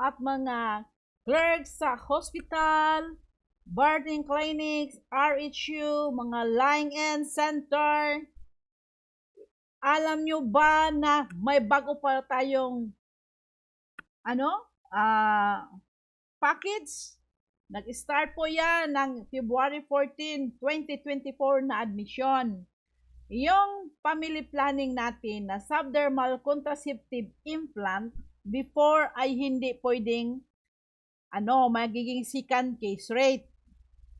at mga clerks sa hospital, birthing clinics, RHU, mga lying-in center. Alam nyo ba na may bago pa tayong ano? Package? Nag-start po yan ng February 14, 2024 na admission. Yung family planning natin na subdermal contraceptive implant before ay hindi pwedeng magiging second case rate.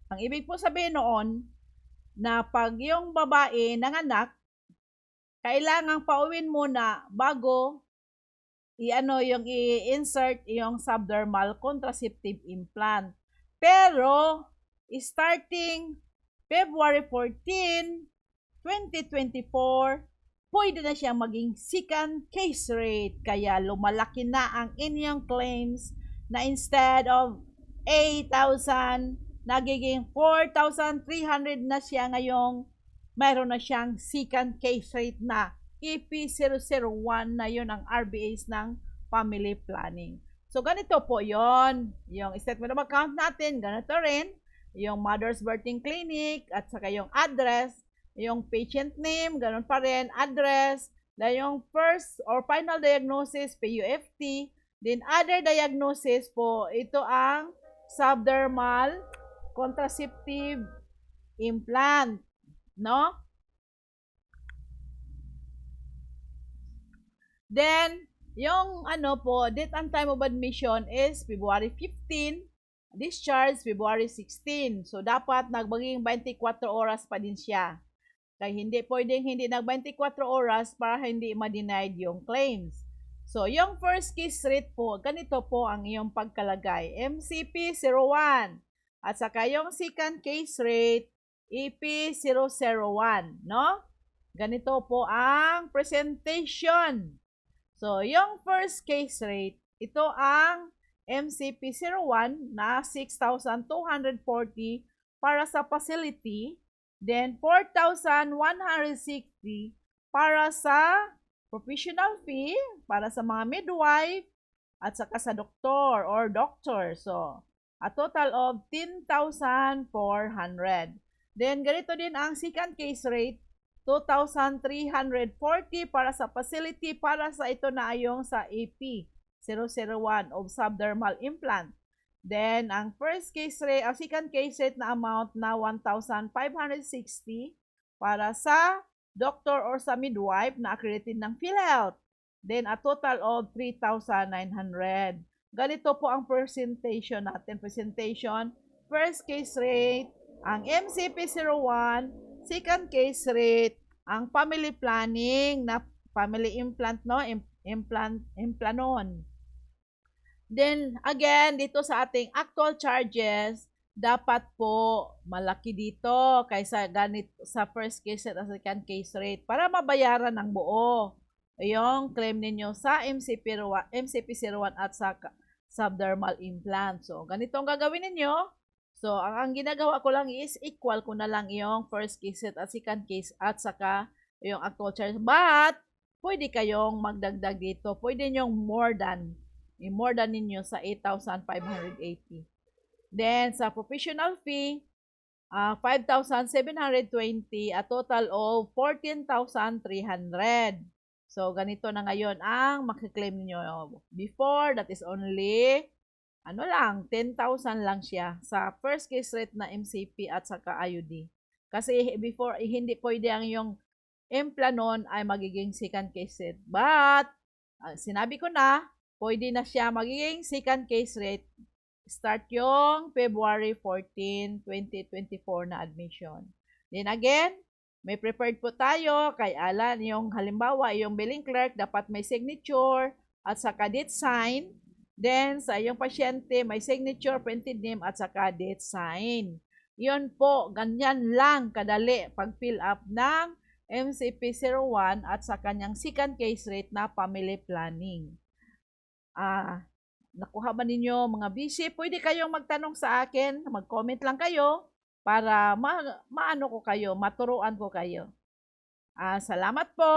Ang ibig po sabihin noon na pag yung babae nanganak, kailangang pauwin muna bago yung i-insert yung subdermal contraceptive implant. Pero starting February 14, 2024, pwede na siyang maging second case rate. Kaya lumalaki na ang inyong claims na instead of 8,000, nagiging 4,300 na siya ngayong mayroon na siyang second case rate na EP001 na yon ang RBAs ng family planning. So, ganito po yon. Yung statement of account natin, ganito rin. Yung mother's birthing clinic at saka yung address, yung patient name, ganun pa rin, address, na yung first or final diagnosis, PUFT, then other diagnosis po, ito ang subdermal contraceptive implant, no? Then, yung date and time of admission is February 15, discharge February 16. So, dapat nagbaging 24 oras pa din siya. Kaya hindi pwedeng hindi nag 24 oras para hindi ma-denied yung claims. So, yung first case rate po, ganito po ang iyong pagkalagay. MCP01. At saka yung second case rate, EP001. No? Ganito po ang presentation. So, yung first case rate, ito ang MCP01 na 6,240 para sa facility. Then, 4,160 para sa professional fee, para sa mga midwife, at saka sa doktor or doctor. So, a total of 10,400. Then, ganito din ang second case rate, 2,340 para sa facility, para sa ito na yung sa AP001 of subdermal implant. Then, ang first case rate, ang second case rate na amount na 1,560 para sa doctor or sa midwife na accredited ng PhilHealth. Then, a total of 3,900. Ganito po ang presentation natin. Presentation, first case rate, ang MCP01, second case rate, ang family planning na family implant, no? Implanon. Then, again, dito sa ating actual charges, dapat po malaki dito kaysa ganito sa first case rate at second case rate para mabayaran ng buo yung claim ninyo sa MCP01 at sa subdermal implant. So, ganito ang gagawin ninyo. So, ang ginagawa ko lang is equal ko na lang yung first case rate at second case at saka yung actual charge. But, pwede kayong magdagdag dito. Pwede nyong more than ninyo sa 8,580. Then, sa professional fee, 5,720, a total of 14,300. So, ganito na ngayon ang makiklaim niyo. Before, that is only, 10,000 lang siya sa first case rate na MCP at saka IUD. Kasi before, hindi pwede ang yung implanon ay magiging second case rate. But, sinabi ko na, pwede na siya magiging second case rate. Start yung February 14, 2024 na admission. Then again, may prepared po tayo kay Alan. Yung halimbawa, yung billing clerk, dapat may signature at saka date sign. Then, sa yung pasyente, may signature, printed name at saka date sign. Yun po, ganyan lang kadali pag-fill up ng MCP01 at sa kanyang second case rate na family planning. Nakuha ba ninyo mga busy? Pwede kayong magtanong sa akin, mag-comment lang kayo para maano ko kayo, maturuan ko kayo. Salamat po!